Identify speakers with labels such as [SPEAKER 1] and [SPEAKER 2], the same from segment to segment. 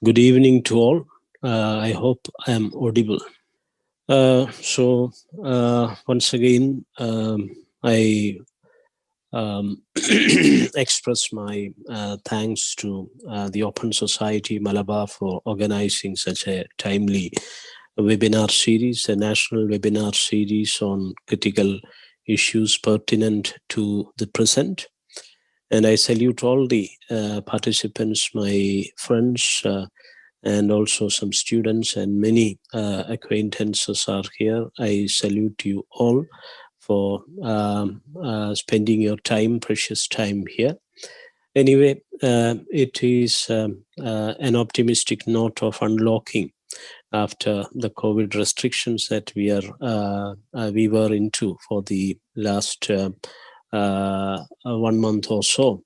[SPEAKER 1] Good evening to all. I hope I am audible. Once again, I express my thanks to the Open Society Malabar for organizing such a timely webinar series, a national webinar series on critical issues pertinent to the present. And I salute all the participants, my friends, and also some students and many acquaintances are here. I salute you all for spending your time, precious time here. Anyway, it is an optimistic note of unlocking after the COVID restrictions that we were into for the last 1 month or so.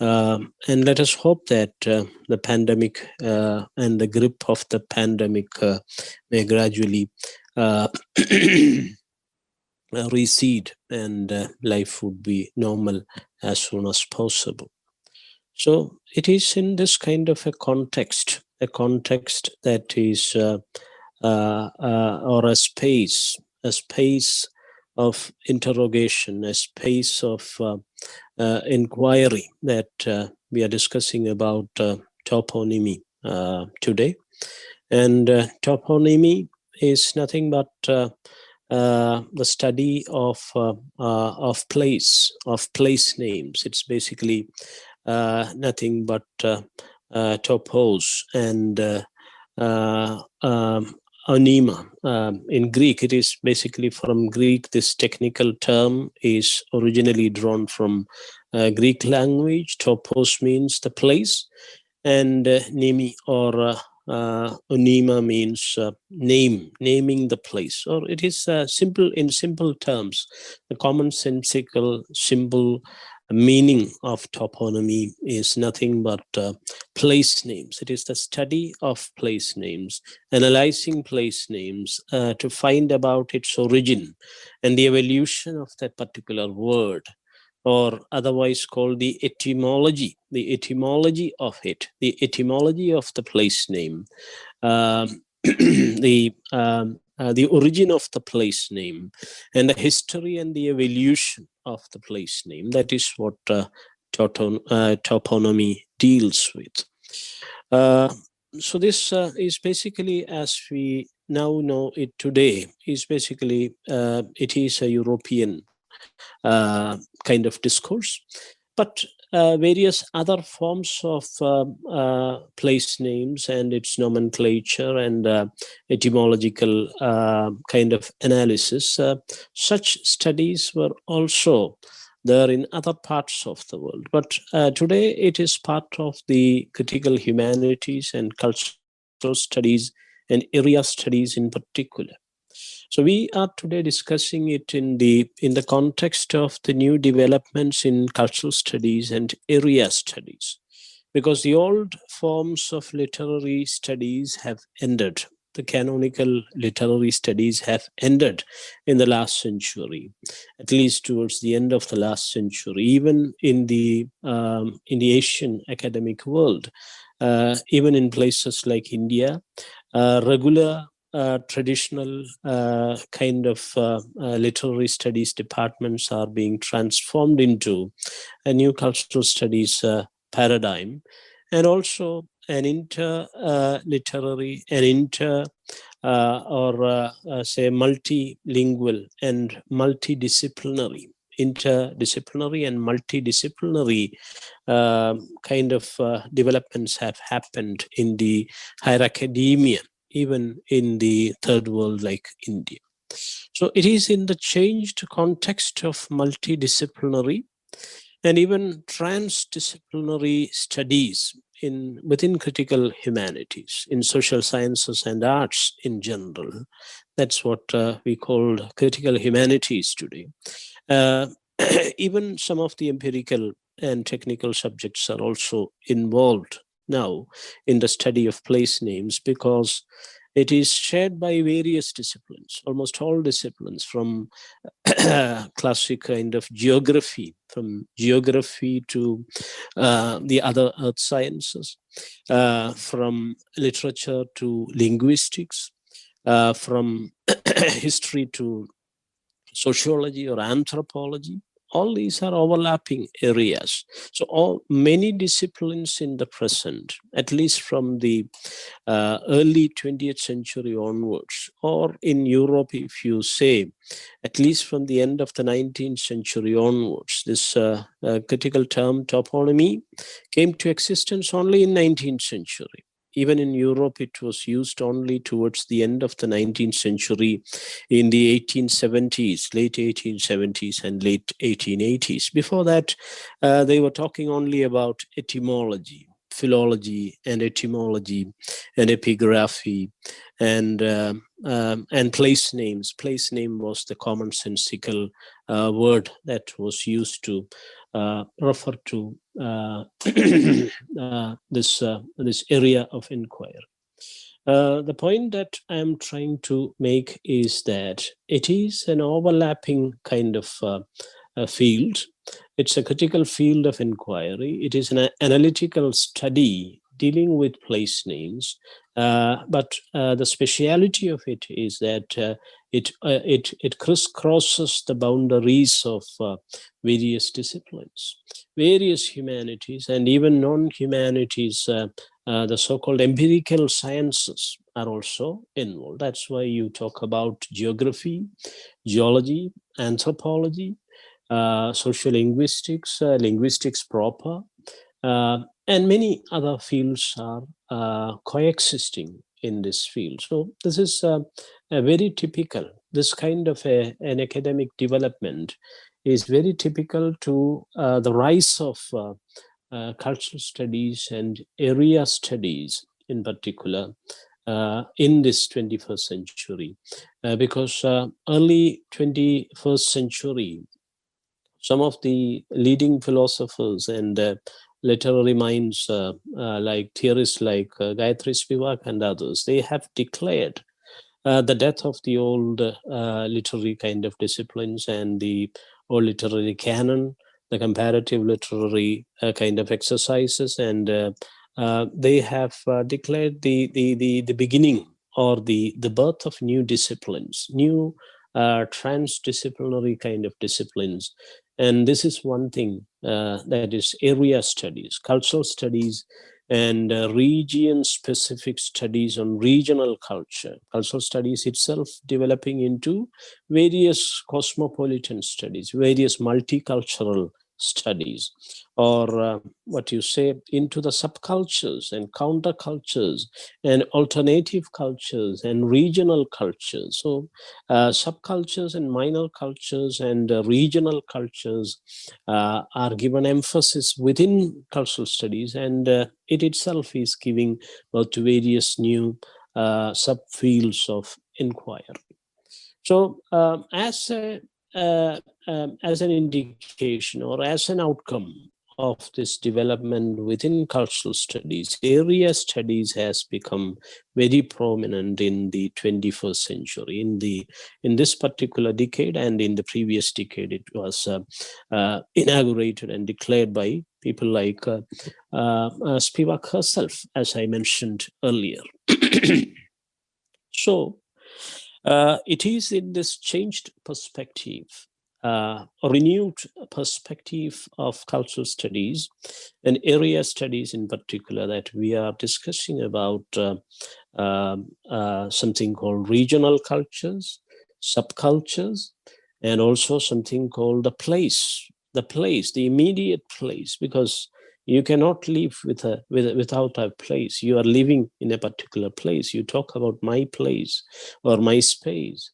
[SPEAKER 1] And let us hope that the pandemic and the grip of the pandemic may gradually recede and life would be normal as soon as possible. So it is in this kind of a context that is or a space of interrogation, a space of inquiry that we are discussing about toponymy today. And toponymy is nothing but the study of place names. It's basically nothing but topos and onyma. In Greek, it is basically from Greek. This technical term is originally drawn from Greek language. Topos means the place, and nemi or onyma means naming the place. Or it is in simple terms, the commonsensical simple meaning of toponymy is nothing but place names. It is the study of place names, analyzing place names to find about its origin and the evolution of that particular word, or otherwise called the etymology of it, the etymology of the place name, the origin of the place name, and the history and the evolution of the place name. That is what toponymy deals with. So this is basically, as we now know it today, is basically it is a European kind of discourse, but various other forms of place names and its nomenclature and etymological kind of analysis, such studies were also there in other parts of the world. But today it is part of the critical humanities and cultural studies and area studies in particular. So we are today discussing it in the context of the new developments in cultural studies and area studies, because the old forms of literary studies have ended. The canonical literary studies have ended in the last century, at least towards the end of the last century. Even in the Asian academic world, even in places like India, regular traditional kind of literary studies departments are being transformed into a new cultural studies paradigm, and also an inter-literary, say multilingual and multidisciplinary, interdisciplinary and multidisciplinary kind of developments have happened in the higher academia, even in the third world like India. So it is in the changed context of multidisciplinary and even transdisciplinary studies within critical humanities, in social sciences and arts in general. That's what we call critical humanities today. Even some of the empirical and technical subjects are also involved now in the study of place names, because It is shared by various disciplines, almost all disciplines, from classic kind of geography, from geography to the other earth sciences, from literature to linguistics, from history to sociology or anthropology. All these are overlapping areas. So many disciplines in the present, at least from the early 20th century onwards, or in Europe, if you say, at least from the end of the 19th century onwards, this critical term toponymy came to existence only in 19th century. Even in Europe, it was used only towards the end of the 19th century, in the 1870s, late 1870s and late 1880s. Before that, they were talking only about etymology, philology and etymology and epigraphy and place names. Place name was the commonsensical word that was used to refer to this area of inquiry. The point that I'm trying to make is that it is an overlapping kind of field. It's a critical field of inquiry. It is an analytical study dealing with place names, but the speciality of it is that it crisscrosses the boundaries of various disciplines, various humanities, and even non-humanities. The so-called empirical sciences are also involved. That's why you talk about geography, geology, anthropology, sociolinguistics, linguistics proper, and many other fields are coexisting in this field. So this is a very typical, this kind of an academic development is very typical to the rise of cultural studies and area studies in particular in this 21st century. Because early 21st century, some of the leading philosophers and literary minds like theorists like Gayatri Spivak and others, they have declared the death of the old literary kind of disciplines and the old literary canon, the comparative literary kind of exercises, and they have declared the beginning or the birth of new disciplines, new transdisciplinary kind of disciplines. And this is one thing, that is area studies, cultural studies, and region-specific studies on regional culture. Cultural studies itself developing into various cosmopolitan studies, various multicultural studies, or what you say, into the subcultures and countercultures and alternative cultures and regional cultures. So subcultures and minor cultures and regional cultures are given emphasis within cultural studies, and it itself is giving birth to various new subfields of inquiry. So as an indication or as an outcome of this development within cultural studies, area studies has become very prominent in the 21st century. In this particular decade and in the previous decade, it was inaugurated and declared by people like Spivak herself, as I mentioned earlier. So it is in this changed perspective, a renewed perspective of cultural studies and area studies in particular, that we are discussing about something called regional cultures, subcultures, and also something called the immediate place, because you cannot live without a place. You are living in a particular place. You talk about my place or my space,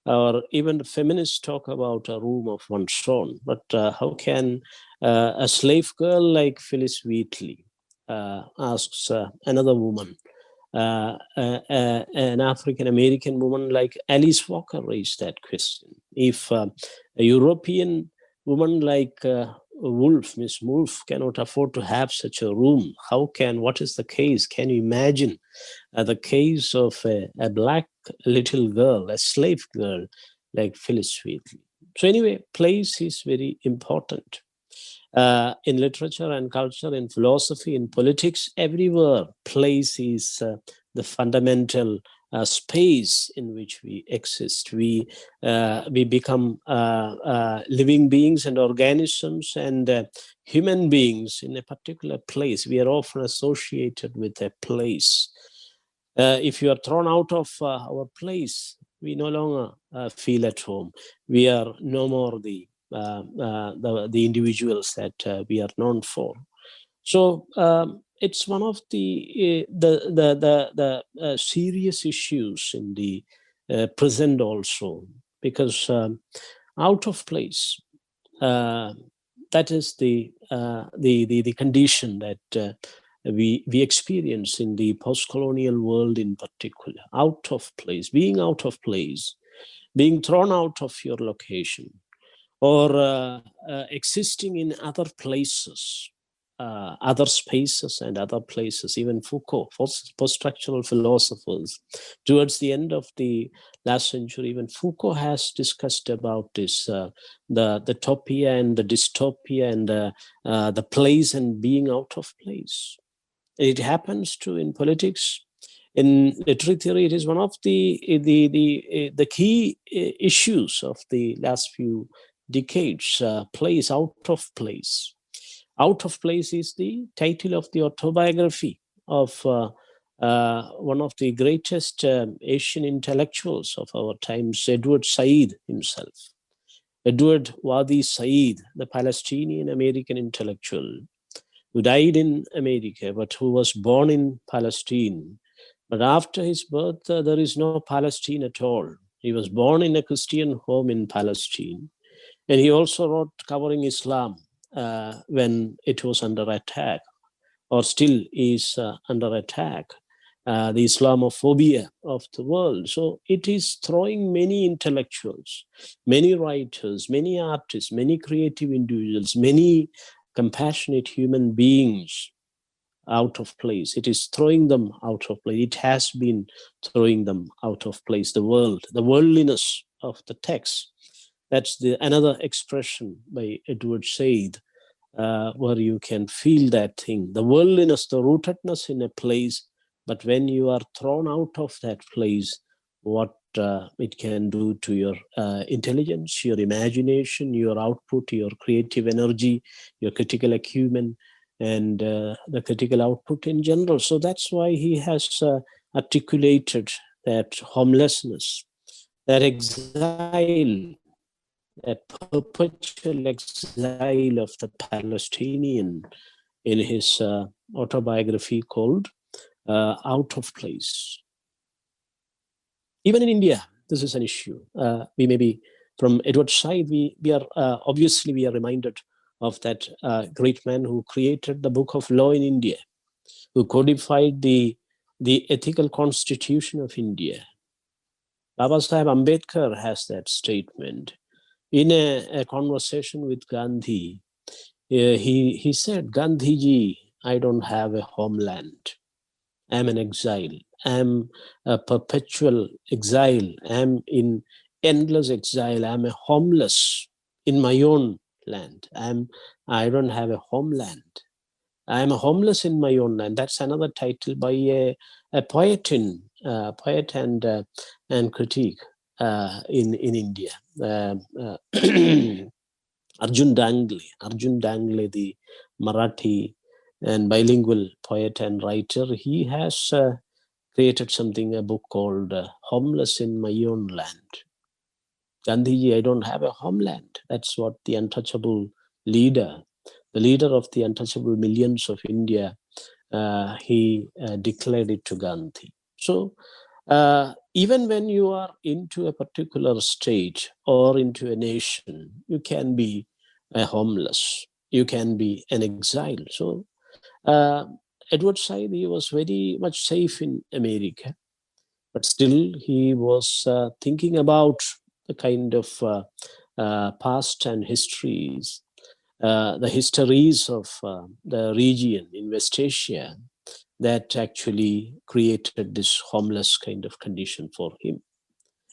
[SPEAKER 1] or even feminists talk about a room of one's own. But how can a slave girl like Phyllis Wheatley asks another woman, an African-American woman like Alice Walker raised that question. If a European woman like Wolf, Miss Wolf cannot afford to have such a room. What is the case? Can you imagine the case of a black little girl, a slave girl like Phyllis Wheatley? So anyway, place is very important. In literature and culture, in philosophy, in politics, everywhere, place is the fundamental space in which we exist. We become living beings and organisms and human beings in a particular place. We are often associated with a place. If you are thrown out of our place, we no longer feel at home. We are no more the individuals that we are known for. So it's one of the serious issues in the present also, because out of place, that is the condition that we experience in the post-colonial world in particular. Out of place, being thrown out of your location, or existing in other places, other spaces and other places. Even Foucault, post-structural philosophers, towards the end of the last century, even Foucault has discussed about this, the topia and the dystopia, and the place and being out of place. It happens too in politics. In literary theory, it is one of the key issues of the last few decades. Place, out of place. Out of Place is the title of the autobiography of one of the greatest Asian intellectuals of our times, Edward Said himself. Edward Wadi Said, the Palestinian American intellectual who died in America, but who was born in Palestine. But after his birth, there is no Palestine at all. He was born in a Christian home in Palestine. And he also wrote covering Islam when it was under attack, or still is under attack, the Islamophobia of the world. So it is throwing many intellectuals, many writers, many artists, many creative individuals, many compassionate human beings out of place. It is throwing them out of place. It has been throwing them out of place. The worldliness of the text. That's another expression by Edward Said, where you can feel that thing. The worldliness, the rootedness in a place, but when you are thrown out of that place, what it can do to your intelligence, your imagination, your output, your creative energy, your critical acumen, and the critical output in general. So that's why he has articulated that homelessness, that exile, that perpetual exile of the Palestinian in his autobiography called Out of Place. Even in India, this is an issue. We may be, from Edward Said, we are obviously we are reminded of that great man who created the Book of Law in India, who codified the ethical constitution of India. Baba Sahib Ambedkar has that statement. In a conversation with Gandhi, he said, Gandhiji, I don't have a homeland. I'm an exile. I'm a perpetual exile. I'm in endless exile. I'm a homeless in my own land. I don't have a homeland. I'm a homeless in my own land. That's another title by a poet and critique in India. Arjun Dangle, the Marathi and bilingual poet and writer, he has created a book called Homeless in My Own Land. Gandhiji, I don't have a homeland. That's what the untouchable leader, the leader of the untouchable millions of India, he declared it to Gandhi. So even when you are into a particular state or into a nation, you can be a homeless, you can be an exile. So Edward Said, he was very much safe in America, but still he was thinking about the kind of past and histories the histories of the region in West Asia that actually created this homeless kind of condition for him.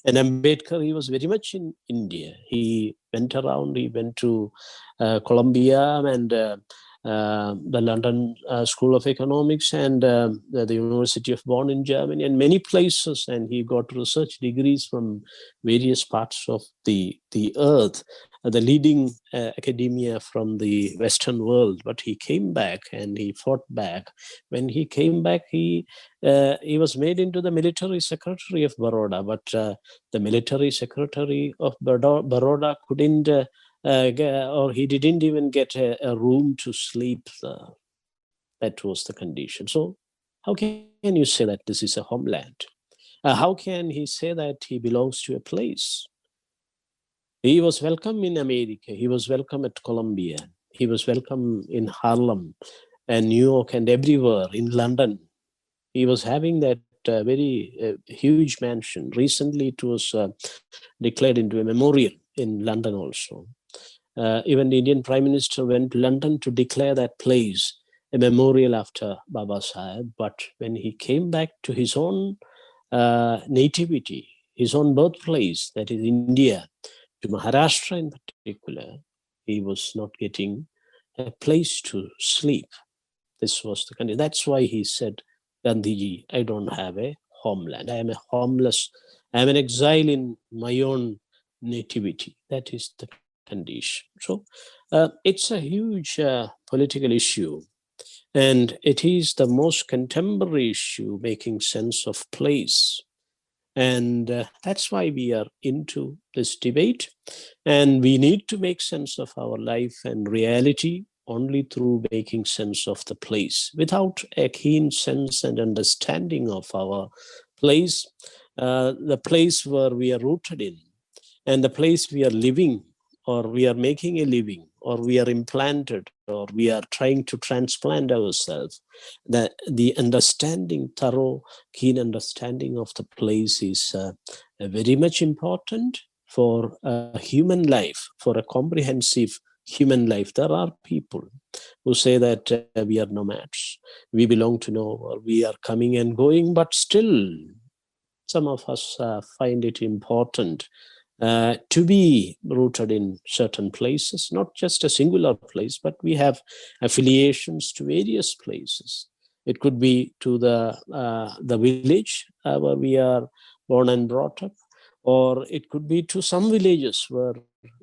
[SPEAKER 1] And Ambedkar, he was very much in India. He went around, he went to Columbia and the London School of Economics and the University of Bonn in Germany and many places. And he got research degrees from various parts of the earth, the leading academia from the Western world. But he came back and he fought back. When he came back, he was made into the military secretary of Baroda, but the military secretary of Baroda couldn't, or he didn't even get a room to sleep. That was the condition. So how can you say that this is a homeland? How can he say that he belongs to a place? He was welcome in America. He was welcome at Columbia. He was welcome in Harlem and New York and everywhere, in London. He was having that very huge mansion. Recently, it was declared into a memorial in London also. Even the Indian Prime Minister went to London to declare that place a memorial after Baba Saheb. But when he came back to his own nativity, his own birthplace, that is India, to Maharashtra in particular, he was not getting a place to sleep. This was the condition. That's why he said, Gandhiji, I don't have a homeland. I am a homeless. I am an exile in my own nativity. That is the condition. So it's a huge political issue. And it is the most contemporary issue, making sense of place. And that's why we are into this debate. And we need to make sense of our life and reality only through making sense of the place. Without a keen sense and understanding of our place, the place where we are rooted in, and the place we are living, or we are making a living, or we are implanted, or we are trying to transplant ourselves, the understanding, thorough, keen understanding of the place is very much important for a human life, for a comprehensive human life. There are people who say that we are nomads, we belong to nowhere, we are coming and going, but still some of us find it important to be rooted in certain places, not just a singular place, but we have affiliations to various places. It could be to the village where we are born and brought up, or it could be to some villages where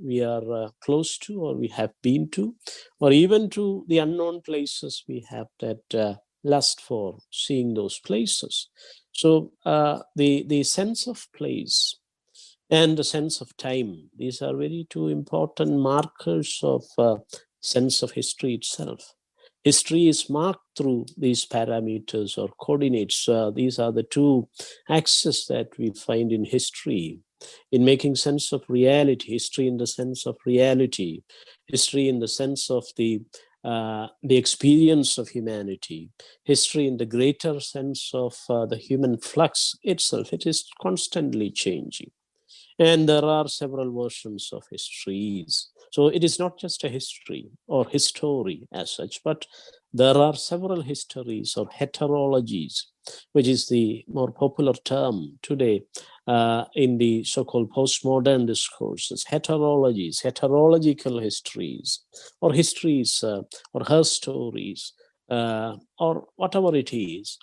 [SPEAKER 1] we are close to or we have been to, or even to the unknown places we have that lust for seeing those places. So the sense of place and the sense of time, these are very two important markers of sense of history itself. History is marked through these parameters or coordinates. These are the two axes that we find in history, in making sense of reality. History in the sense of reality, history in the sense of the experience of humanity, history in the greater sense of the human flux itself. It is constantly changing. And there are several versions of histories. So it is not just a history or history as such, but there are several histories or heterologies, which is the more popular term today in the so-called postmodern discourses. Heterologies, heterological histories, or histories or her stories, or whatever it is.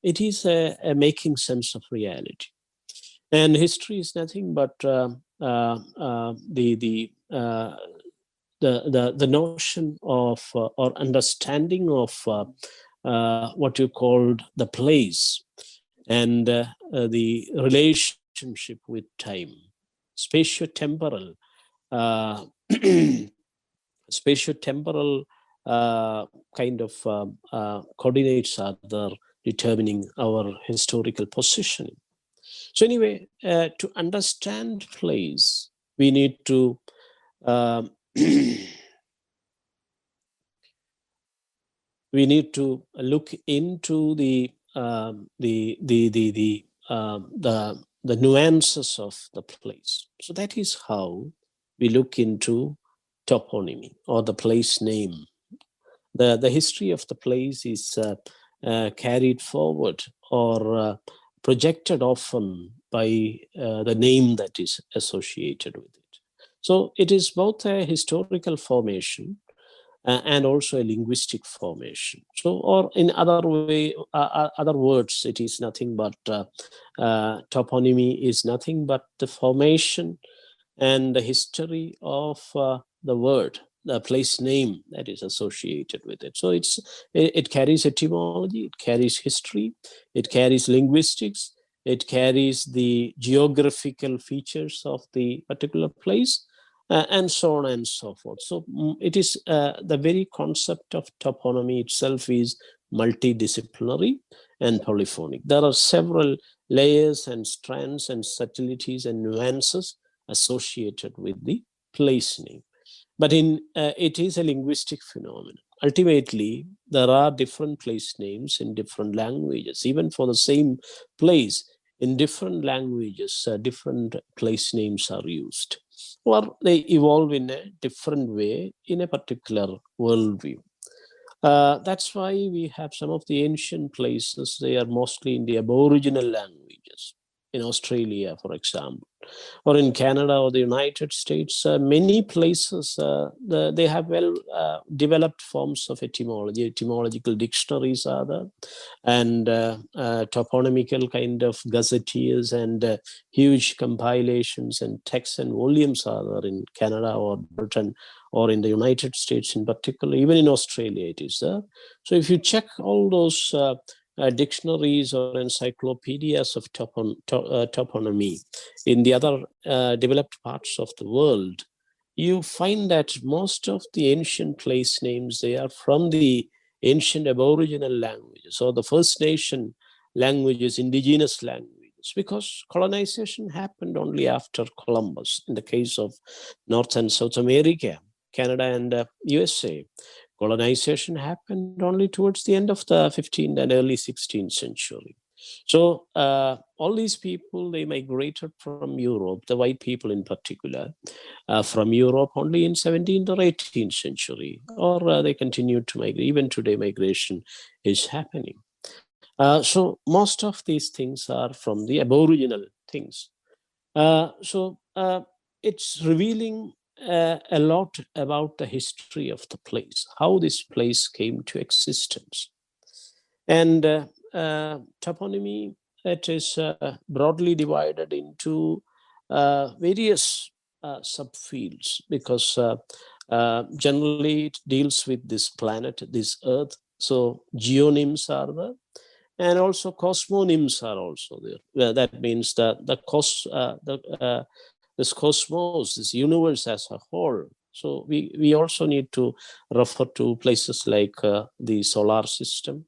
[SPEAKER 1] It is a making sense of reality. And history is nothing but the notion of or understanding of what you called the place and the relationship with time, spatiotemporal, uh, spatiotemporal kind of coordinates are there determining our historical positioning. So anyway, to understand place, we need to we need to look into the nuances of the place. So that is how we look into toponymy or the place name. The history of the place is carried forward or projected often by the name that is associated with it. So it is both a historical formation and also a linguistic formation. So, or in other words, it is nothing but toponymy is nothing but the formation and the history of the word, the place name that is associated with it. So it carries etymology, it carries history, it carries linguistics, it carries the geographical features of the particular place, and so on and so forth. So it is the very concept of toponymy itself is multidisciplinary and polyphonic. There are several layers and strands and subtleties and nuances associated with the place name. But it is a linguistic phenomenon. Ultimately, there are different place names in different languages. Even for the same place, in different languages, different place names are used, or they evolve in a different way in a particular worldview. That's why we have some of the ancient places, they are mostly in the Aboriginal languages. In Australia, for example, or in Canada or the United States, many places, they have well developed forms of etymology. Etymological dictionaries are there, and toponymical kind of gazetteers and huge compilations and texts and volumes are there in Canada or Britain or in the United States in particular. Even in Australia it is there. So if you check all those dictionaries or encyclopedias of toponymy in the other developed parts of the world, you find that most of the ancient place names, they are from the ancient Aboriginal languages or the First Nation languages, indigenous languages, because colonization happened only after Columbus. In the case of North and South America, Canada and USA, colonization happened only towards the end of the 15th and early 16th century. So all these people, they migrated from Europe, the white people in particular, from Europe only in 17th or 18th century, or they continued to migrate. Even today, migration is happening. So most of these things are from the Aboriginal things. So it's revealing a lot about the history of the place, how this place came to existence. And toponymy, it is broadly divided into various subfields, because generally it deals with this planet, this earth. So geonyms are there, and also cosmonyms are also there. That means that this cosmos, this universe as a whole. So we also need to refer to places like the solar system,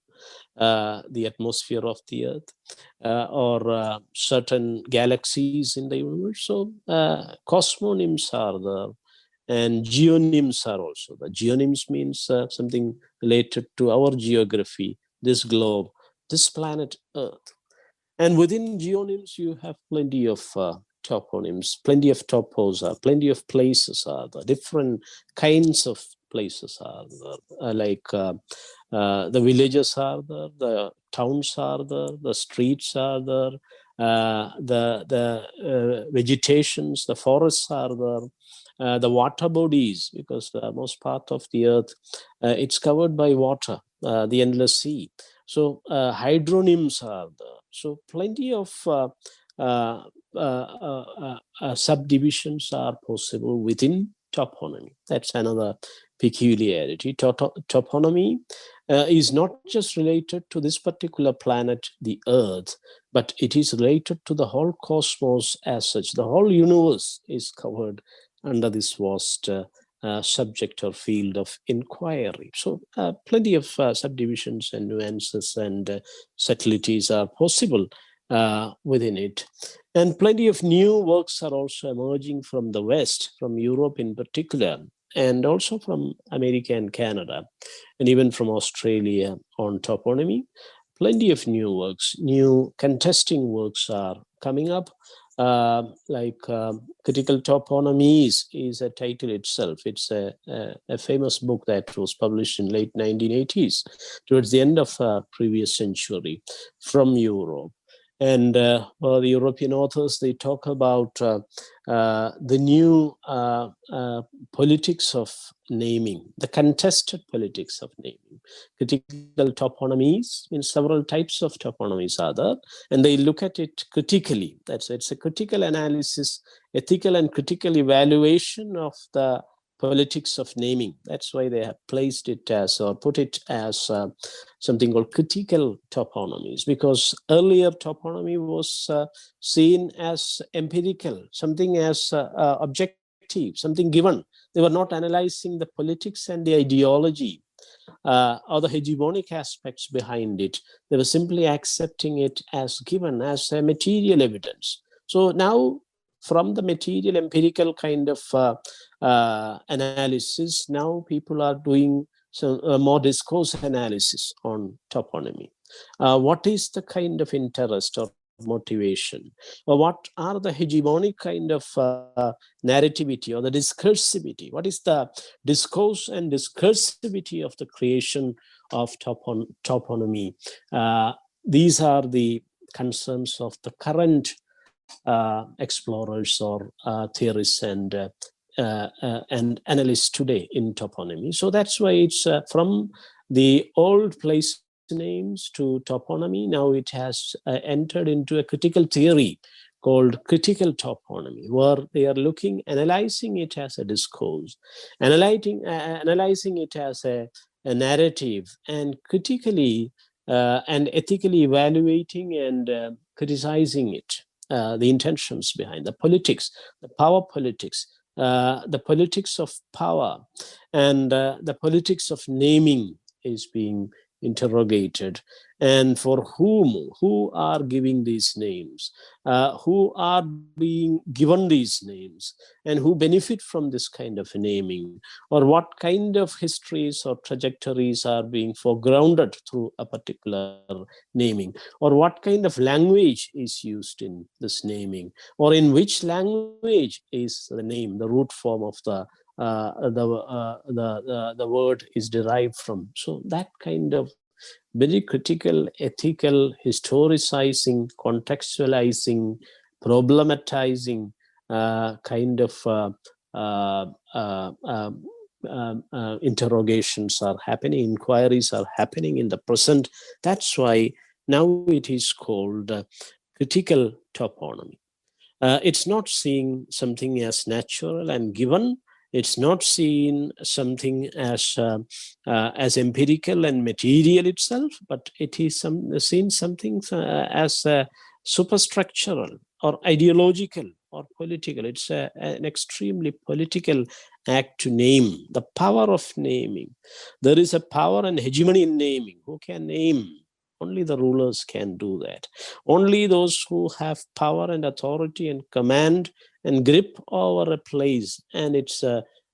[SPEAKER 1] the atmosphere of the earth, or certain galaxies in the universe. So cosmonyms are there, and geonyms are also there. Geonyms means something related to our geography, this globe, this planet Earth. And within geonyms, you have plenty of toponyms, plenty of topos, plenty of places are there, different kinds of places are there, like the villages are there, the towns are there, the streets are there, the vegetations, the forests are there, the water bodies, because most part of the earth, it's covered by water, the endless sea. So hydronyms are there. So plenty of subdivisions are possible within toponymy. That's another peculiarity. Toponymy is not just related to this particular planet, the Earth, but it is related to the whole cosmos as such. The whole universe is covered under this vast subject or field of inquiry. So plenty of subdivisions and nuances and subtleties are possible within it. And plenty of new works are also emerging from the West, from Europe in particular, and also from America and Canada, and even from Australia on toponymy. Plenty of new works, new contesting works are coming up. Critical Toponymies is a title itself. It's a famous book that was published in late 1980s, towards the end of previous century, from Europe. And the European authors, they talk about the new politics of naming, the contested politics of naming. Critical toponymies means several types of toponymies are there, and they look at it critically. It's a critical analysis, ethical and critical evaluation of the politics of naming. That's why they have placed it as, or put it as something called critical toponymies, because earlier toponymy was seen as empirical, something as objective, something given. They were not analyzing the politics and the ideology or the hegemonic aspects behind it. They were simply accepting it as given, as a material evidence. So now, from the material empirical kind of analysis, now people are doing some more discourse analysis on toponymy. What is the kind of interest or motivation, or what are the hegemonic kind of narrativity or the discursivity? What is the discourse and discursivity of the creation of toponymy? These are the concerns of the current explorers or theorists and analysts today in toponymy. So that's why it's from the old place names to toponymy. Now it has entered into a critical theory called critical toponymy, where they are analyzing it as a discourse, analyzing it as a narrative, and critically and ethically evaluating and criticizing it, the intentions behind the politics, the power politics, the politics of power, and the politics of naming is being interrogated. And for who are giving these names, who are being given these names, and who benefit from this kind of naming, or what kind of histories or trajectories are being foregrounded through a particular naming, or what kind of language is used in this naming, or in which language is the name, the root form of the word is derived from. So that kind of very critical, ethical, historicizing, contextualizing, problematizing kind of interrogations are happening, inquiries are happening in the present. That's why now it is called critical toponymy. It's not seeing something as natural and given. It's not seeing something as empirical and material itself, but it is seen something as superstructural or ideological or political. It's an extremely political act to name, the power of naming. There is a power and hegemony in naming. Who can name? Only the rulers can do that. Only those who have power and authority and command and grip over a place and its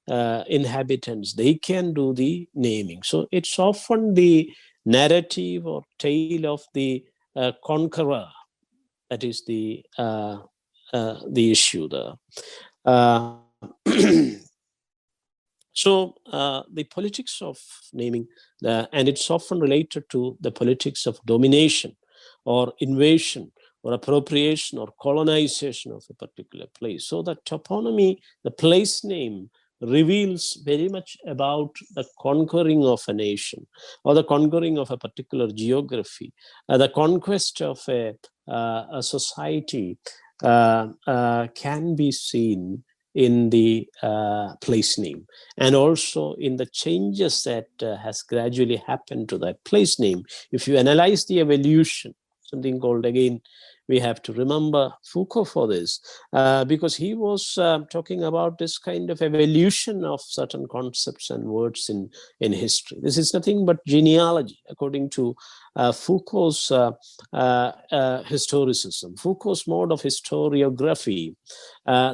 [SPEAKER 1] inhabitants, they can do the naming. So it's often the narrative or tale of the conqueror that is the issue there. So the politics of naming, and it's often related to the politics of domination or invasion or appropriation or colonization of a particular place. So the toponymy, the place name, reveals very much about the conquering of a nation or the conquering of a particular geography, the conquest of a society can be seen in the place name, and also in the changes that has gradually happened to that place name. If you analyze the evolution, something called, again, we have to remember Foucault for this, because he was talking about this kind of evolution of certain concepts and words in history. This is nothing but genealogy, according to Foucault's historicism, Foucault's mode of historiography.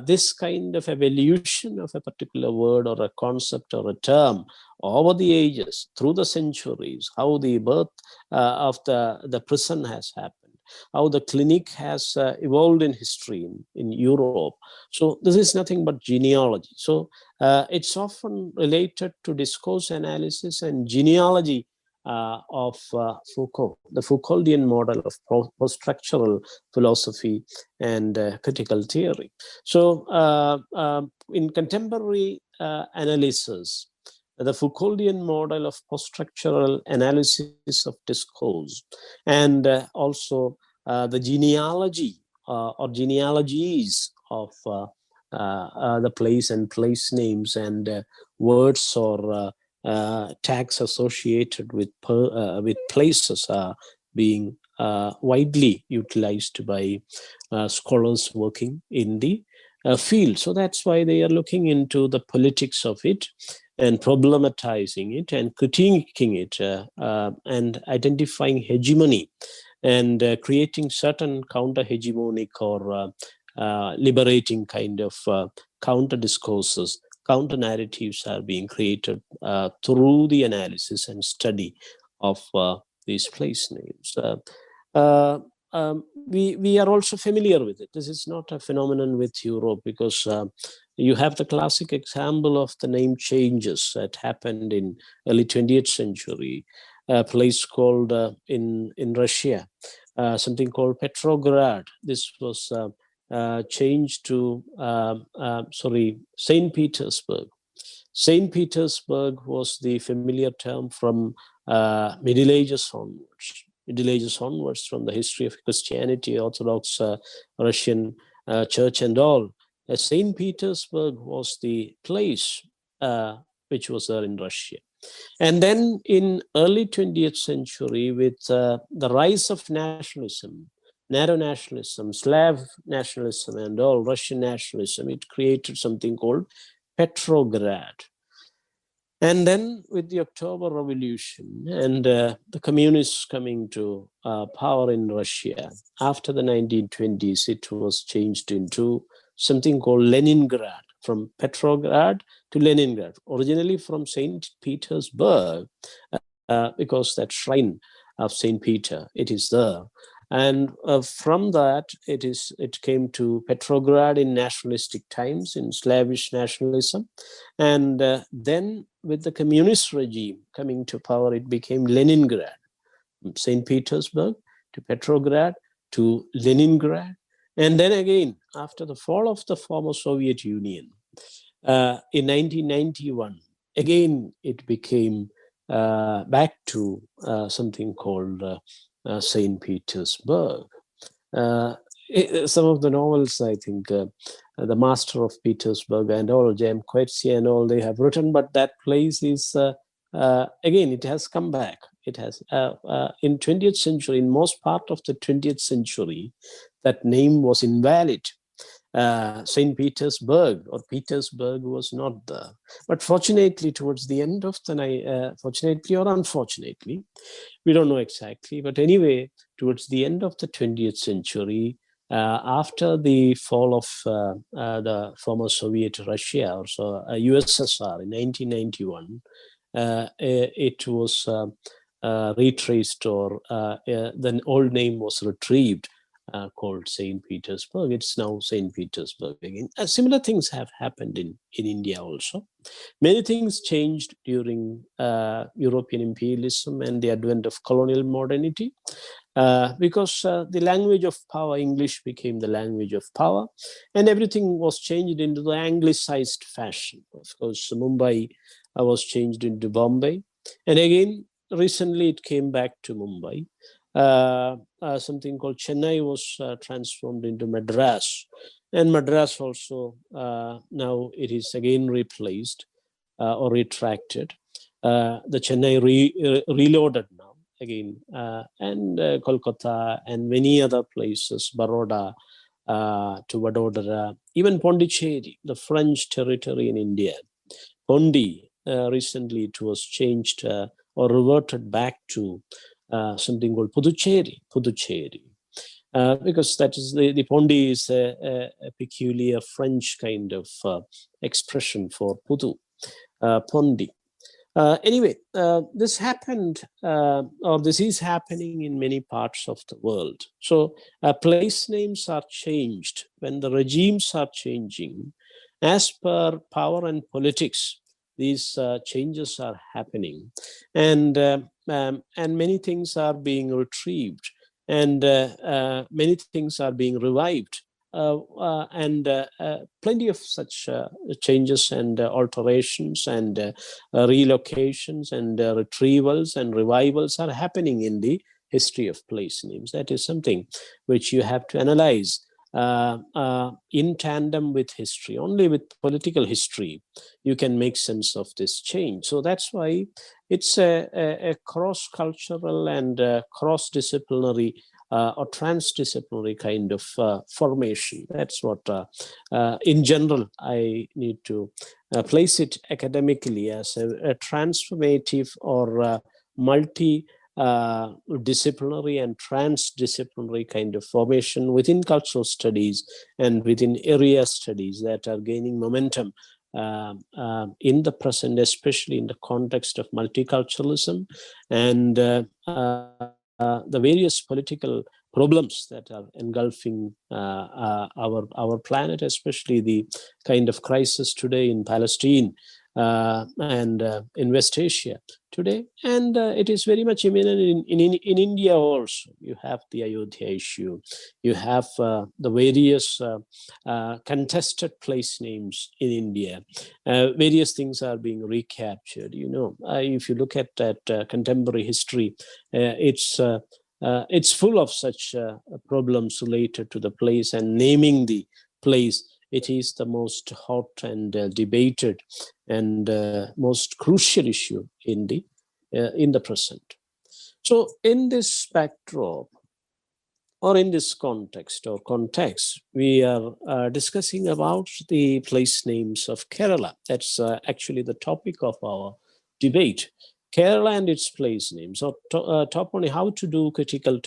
[SPEAKER 1] This kind of evolution of a particular word or a concept or a term over the ages, through the centuries, how the birth of the prison has happened, how the clinic has evolved in history in Europe. So this is nothing but genealogy. So it's often related to discourse analysis and genealogy of Foucault, the Foucauldian model of post-structural philosophy and critical theory. So in contemporary analysis, the Foucauldian model of post-structural analysis of discourse, and also the genealogy or genealogies of the place and place names and words or tags associated with places are being widely utilized by scholars working in the field. So that's why they are looking into the politics of it and problematizing it and critiquing it and identifying hegemony and creating certain counter-hegemonic or liberating kind of counter-discourses, counter-narratives are being created through the analysis and study of these place names. We are also familiar with it. This is not a phenomenon with Europe because you have the classic example of the name changes that happened in early 20th century. A place called in Russia, something called Petrograd. This was changed to St. Petersburg. St. Petersburg was the familiar term from Middle Ages onwards. Middle Ages onwards, from the history of Christianity, Orthodox Russian Church and all. St. Petersburg was the place which was there in Russia. And then in early 20th century, with the rise of nationalism, narrow nationalism, Slav nationalism and all, Russian nationalism, it created something called Petrograd. And then with the October Revolution and the communists coming to power in Russia, after the 1920s, it was changed into something called Leningrad, from Petrograd to Leningrad, originally from St. Petersburg, because that shrine of St. Peter, it is there. And from that, it came to Petrograd in nationalistic times, in Slavish nationalism. And then with the communist regime coming to power, it became Leningrad, St. Petersburg to Petrograd to Leningrad. And then again, after the fall of the former Soviet Union, in 1991, again, it became back to something called St. Petersburg. Some of the novels, I think, The Master of Petersburg and all, J.M. Coetzee and all, they have written, but that place is, again, it has come back. It has, in 20th century, in most part of the 20th century, that name was invalid. St. Petersburg or Petersburg was not there. But fortunately, towards the end of the night, fortunately or unfortunately, we don't know exactly, but anyway, towards the end of the 20th century, after the fall of the former Soviet Russia, or so USSR in 1991, it was retraced, or the old name was retrieved, called St. Petersburg. It's now St. Petersburg again. Similar things have happened in India also. Many things changed during European imperialism and the advent of colonial modernity, because the language of power, English, became the language of power, and everything was changed into the anglicized fashion. Of course, Mumbai was changed into Bombay, and again, recently it came back to Mumbai. Something called Chennai was transformed into Madras, and Madras also now it is again replaced or retracted. The Chennai reloaded now again, and Kolkata and many other places, Baroda to Vadodara, even Pondicherry, the French territory in India. Pondi, recently it was changed or reverted back to something called Puducherry, because that is the Pondi is a peculiar French kind of expression for Pudu, Pondi. Anyway, this happened, or this is happening in many parts of the world. So place names are changed when the regimes are changing. As per power and politics, these changes are happening, and many things are being retrieved, and many things are being revived, and plenty of such changes and alterations and relocations and retrievals and revivals are happening in the history of place names. That is something which you have to analyze in tandem with history. Only with political history you can make sense of this change. So that's why it's a cross-cultural and cross-disciplinary or transdisciplinary kind of formation. That's what, in general, I need to place it academically as a transformative or multi-disciplinary and transdisciplinary kind of formation within cultural studies and within area studies that are gaining momentum in the present, especially in the context of multiculturalism and the various political problems that are engulfing our planet, especially the kind of crisis today in Palestine and in West Asia today. And it is very much imminent in India also. You have the Ayodhya issue. You have the various contested place names in India. Various things are being recaptured. You know, if you look at contemporary history, it's full of such problems related to the place and naming the place. It is the most hot and debated and most crucial issue in the present. So in this backdrop, or in this context, we are discussing about the place names of Kerala. That's actually the topic of our debate. Kerala and its place names, or toponymy, how to do critical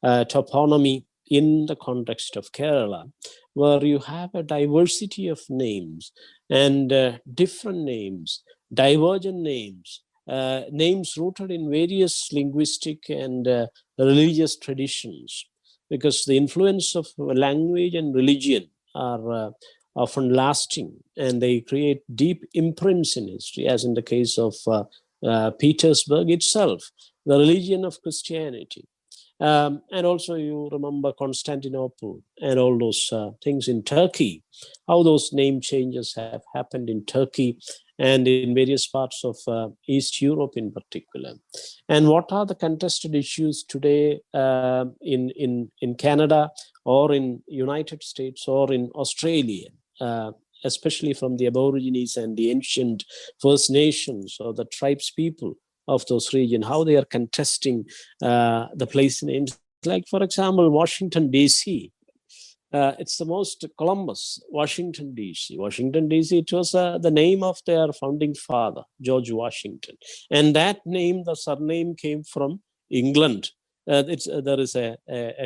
[SPEAKER 1] toponymy in the context of Kerala, where you have a diversity of names and different names, divergent names, names rooted in various linguistic and religious traditions, because the influence of language and religion are often lasting, and they create deep imprints in history, as in the case of Petersburg itself, the religion of Christianity. And also you remember Constantinople and all those things in Turkey, how those name changes have happened in Turkey and in various parts of East Europe in particular. And what are the contested issues today in Canada or in United States or in Australia, especially from the Aborigines and the ancient First Nations or the tribes people of those regions, how they are contesting the place names. Like, for example, Washington, D.C. It's the most Columbus, Washington, D.C. Washington, D.C., it was the name of their founding father, George Washington. And that name, the surname, came from England. There is a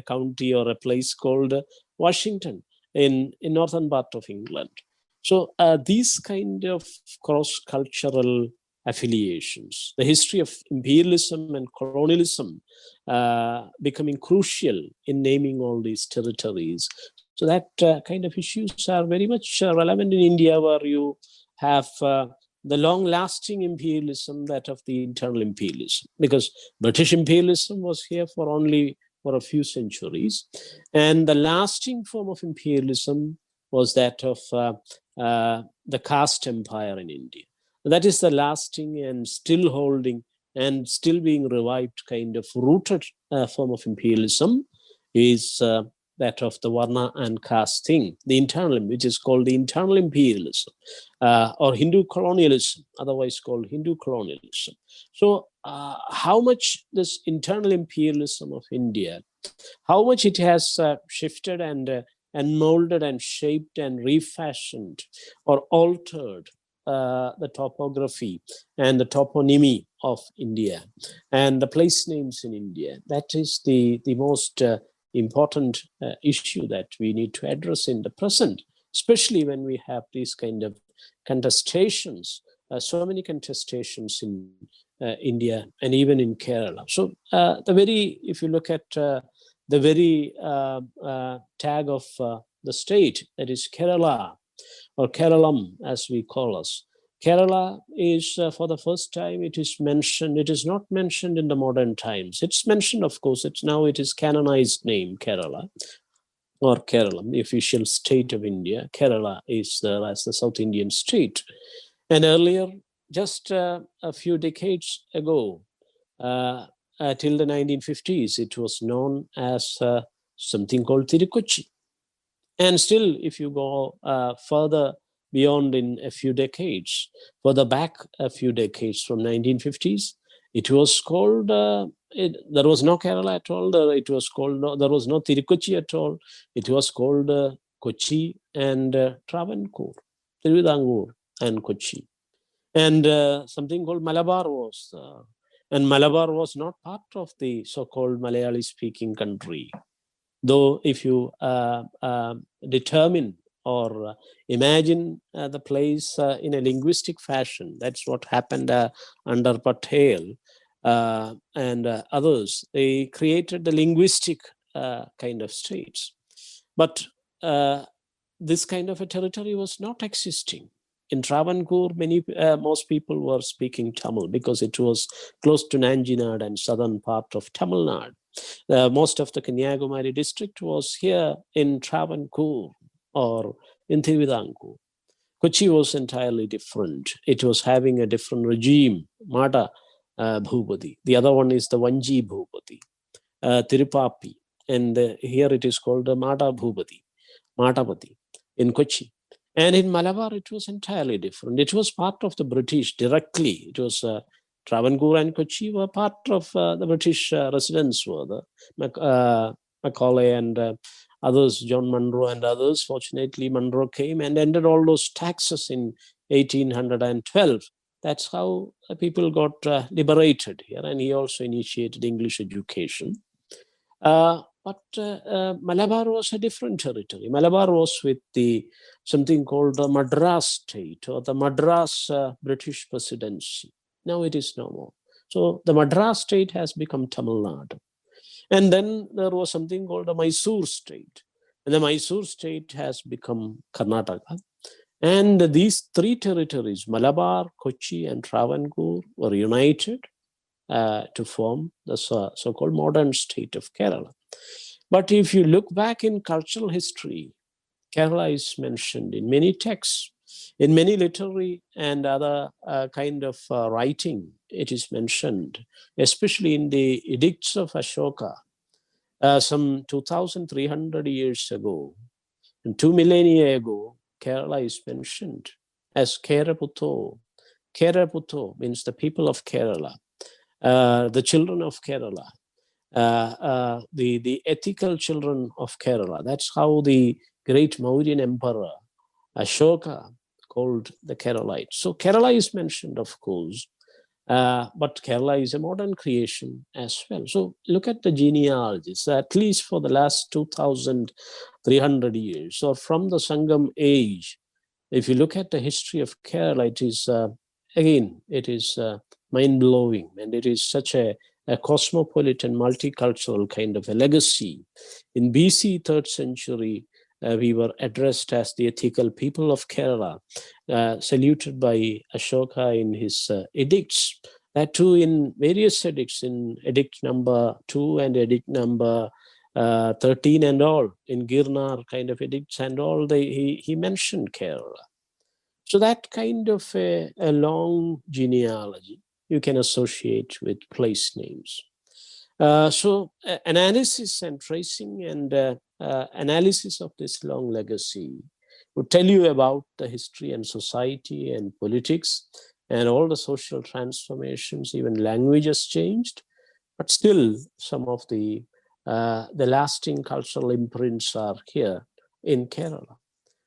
[SPEAKER 1] county or a place called Washington in northern part of England. So these kind of cross-cultural affiliations, the history of imperialism and colonialism becoming crucial in naming all these territories. So that kind of issues are very much relevant in India, where you have the long-lasting imperialism, that of the internal imperialism, because British imperialism was here for only for a few centuries, and the lasting form of imperialism was that of the caste empire in India. That is the lasting and still holding and still being revived kind of rooted form of imperialism is that of the Varna and caste thing, the internal, which is called the internal imperialism or Hindu colonialism, otherwise called Hindu colonialism. So how much this internal imperialism of India, how much it has shifted and molded and shaped and refashioned or altered the topography and the toponymy of India and the place names in India. That is the most important issue that we need to address in the present, especially when we have these kind of contestations so many contestations in India and even in Kerala. So if you look at the very tag of the state, that is Kerala, or Keralam as we call us. Kerala is, for the first time, it is mentioned. It is not mentioned in the modern times. It's mentioned, of course. It is canonized name, Kerala, or Kerala, the official state of India. Kerala is there as the South Indian state. And earlier, just a few decades ago, till the 1950s, it was known as something called Tirukochi. And still, if you go further beyond in a few decades, further back a few decades from 1950s, it was called, there was no Kerala at all. There was no Tirukochi at all. It was called Kochi and Travancore, Tiruvidanger and Kochi. And something called Malabar was, and Malabar was not part of the so-called Malayali-speaking country. Though if you determine or imagine the place in a linguistic fashion, that's what happened under Patel and others. They created the linguistic kind of states. But this kind of a territory was not existing. In Travancore, most people were speaking Tamil because it was close to Nanjinad and southern part of Tamil Nadu. Most of the Kanyakumari district was here in Travancore or in Thiruvidanger. Kochi was entirely different. It was having a different regime, Mata Bhupati. The other one is the Vanji Bhupati, Tirupapi. And here it is called the Mata Bhupati, Matapati in Kochi. And in Malabar, it was entirely different. It was part of the British directly. It was Travancore and Kochi were part of the British residents were the Macaulay and others, John Munro and others. Fortunately, Munro came and ended all those taxes in 1812. That's how people got liberated here. And he also initiated English education. But Malabar was a different territory. Malabar was with something called the Madras state or the Madras British presidency. Now it is no more. So the Madras state has become Tamil Nadu. And then there was something called the Mysore state. And the Mysore state has become Karnataka. And these three territories, Malabar, Kochi, and Travancore, were united to form the so-called modern state of Kerala. But if you look back in cultural history, Kerala is mentioned in many texts, in many literary and other kind of writing. It is mentioned, especially in the edicts of Ashoka, some 2,300 years ago, and 2 millennia ago. Kerala is mentioned as Keraputo. Keraputo means the people of Kerala, the children of Kerala. The ethical children of Kerala. That's how the great Mauryan emperor Ashoka called the Keralites. So Kerala is mentioned, of course, but Kerala is a modern creation as well. So look at the genealogies, at least for the last 2,300 years, or from the Sangam age. If you look at the history of Kerala, it is, again, it is mind-blowing, and it is such a cosmopolitan, multicultural kind of a legacy. In BC 3rd century, we were addressed as the ethical people of Kerala, saluted by Ashoka in his edicts. That too in various edicts, in edict number 2 and edict number 13 and all, in Girnar kind of edicts and all, he mentioned Kerala. So that kind of a long genealogy you can associate with place names. So analysis and tracing and analysis of this long legacy would tell you about the history and society and politics and all the social transformations. Even language has changed, but still some of the lasting cultural imprints are here in Kerala.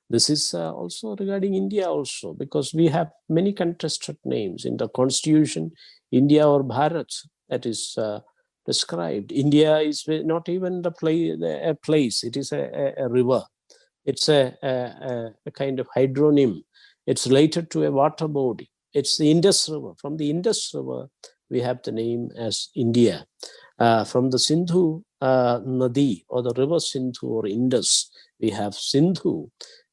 [SPEAKER 1] This is also regarding India also, because we have many contested names in the constitution. India or Bharat, that is described. India is not even a place. It is a river. It's a kind of hydronym. It's related to a water body. It's the Indus River. From the Indus River, we have the name as India. From the Sindhu Nadi, or the river Sindhu or Indus, we have Sindhu,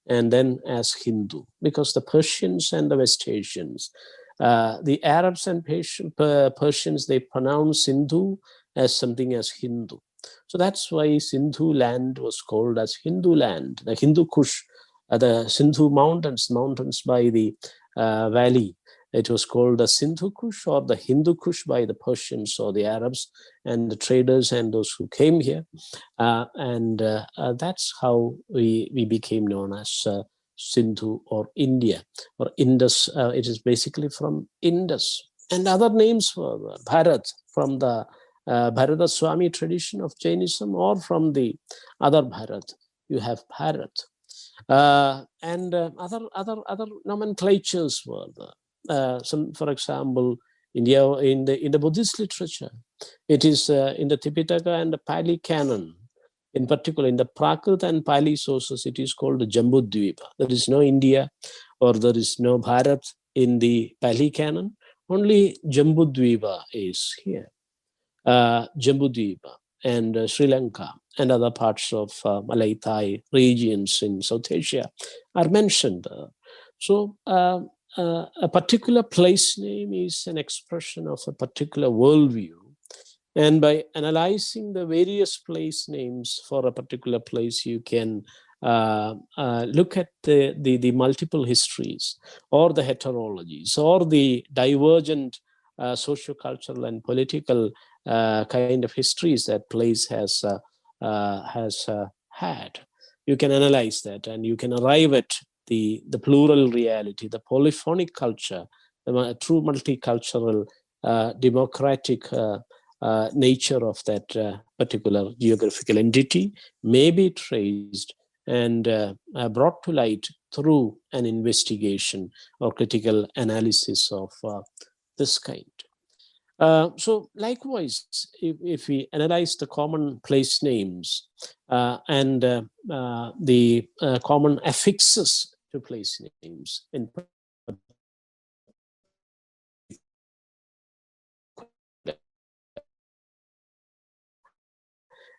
[SPEAKER 1] and then as Hindu, because the Persians and the West Asians, the Arabs and Persians, they pronounce Sindhu as something as Hindu. So that's why Sindhu land was called as Hindu land, the Hindu Kush, the Sindhu mountains by the valley. It was called the Sindhu Kush or the Hindu Kush by the Persians or the Arabs and the traders and those who came here. That's how we became known as Sindhu or India or Indus. It is basically from Indus. And other names were Bharat, from the Bharata Swami tradition of Jainism, or from the other Bharat. You have Bharat. Other nomenclatures were there. Some, for example, India in the Buddhist literature, it is in the Tipitaka and the Pali canon. In particular, in the Prakrit and Pali sources, it is called Jambudvipa. There is no India or there is no Bharat in the Pali canon. Only Jambudvipa is here. Jambudvipa and Sri Lanka and other parts of Malay Thai regions in South Asia are mentioned. So a particular place name is an expression of a particular worldview. And by analyzing the various place names for a particular place, you can look at the multiple histories or the heterologies or the divergent socio-cultural and political kind of histories that place has had. You can analyze that and you can arrive at the plural reality, the polyphonic culture, the true multicultural democratic nature of that particular geographical entity may be traced and brought to light through an investigation or critical analysis of this kind. So likewise, if we analyze the common place names and the common affixes to place names, in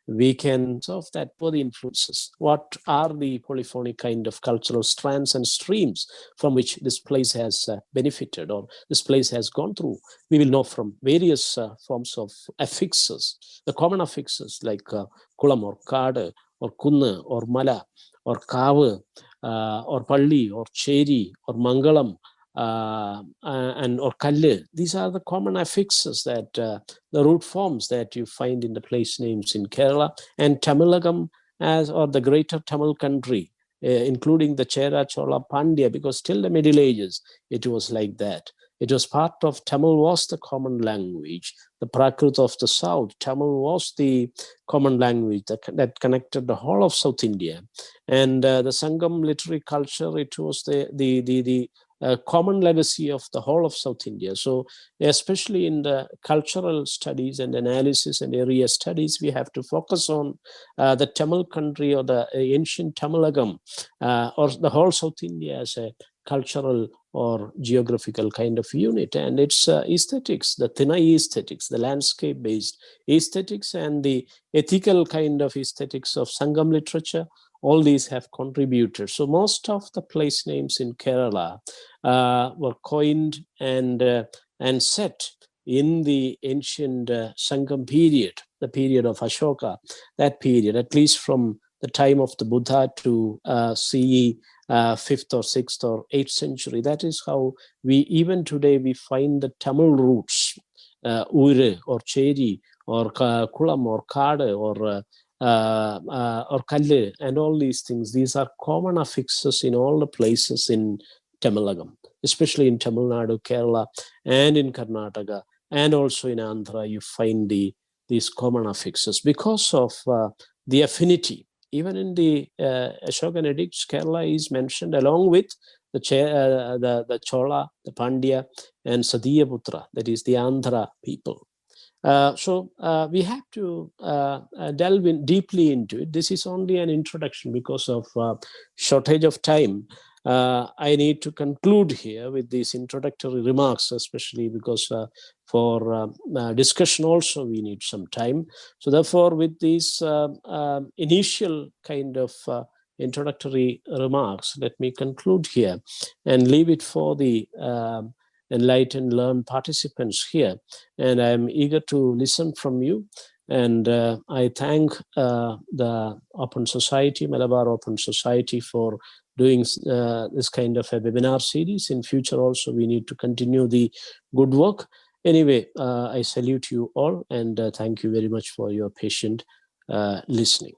[SPEAKER 1] we can solve that for the influences. What are the polyphonic kind of cultural strands and streams from which this place has benefited or this place has gone through? We will know from various forms of affixes. The common affixes like Kulam or Kade or Kunna or Mala or Kava or Palli or Cheri or Mangalam and or Kalle. These are the common affixes that the root forms that you find in the place names in Kerala and Tamilagam or the greater Tamil country, including the Chera, Chola, Pandya, because till the Middle Ages, it was like that. It was part of Tamil was the common language. The Prakrit of the South, Tamil was the common language that connected the whole of South India. And the Sangam literary culture, it was the common legacy of the whole of South India. So especially in the cultural studies and analysis and area studies, we have to focus on the Tamil country or the ancient Tamilagam or the whole South India as a cultural or geographical kind of unit. And its aesthetics, the Thinai aesthetics, the landscape-based aesthetics and the ethical kind of aesthetics of Sangam literature, all these have contributed. So most of the place names in Kerala were coined and set in the ancient Sangam period, the period of Ashoka, that period, at least from the time of the Buddha to CE 5th or 6th or 8th century. That is how even today, we find the Tamil roots, Ure or Cheri or Kulam or Kade or Kalle and all these things. These are common affixes in all the places in Tamilagam, especially in Tamil Nadu, Kerala, and in Karnataka, and also in Andhra. You find these common affixes because of the affinity. Even in the Ashokan edicts, Kerala is mentioned along with the Chola, the Pandya, and Sadiyaputra, that is the Andhra people. So we have to delve in deeply into it. This is only an introduction because of shortage of time. I need to conclude here with these introductory remarks, especially because for discussion also we need some time. So therefore, with these initial kind of introductory remarks, let me conclude here and leave it for the enlightened, learned participants here. And I'm eager to listen from you. And I thank the Open Society, Malabar Open Society, for doing this kind of a webinar series. In future also, we need to continue the good work. Anyway, I salute you all, and thank you very much for your patient listening.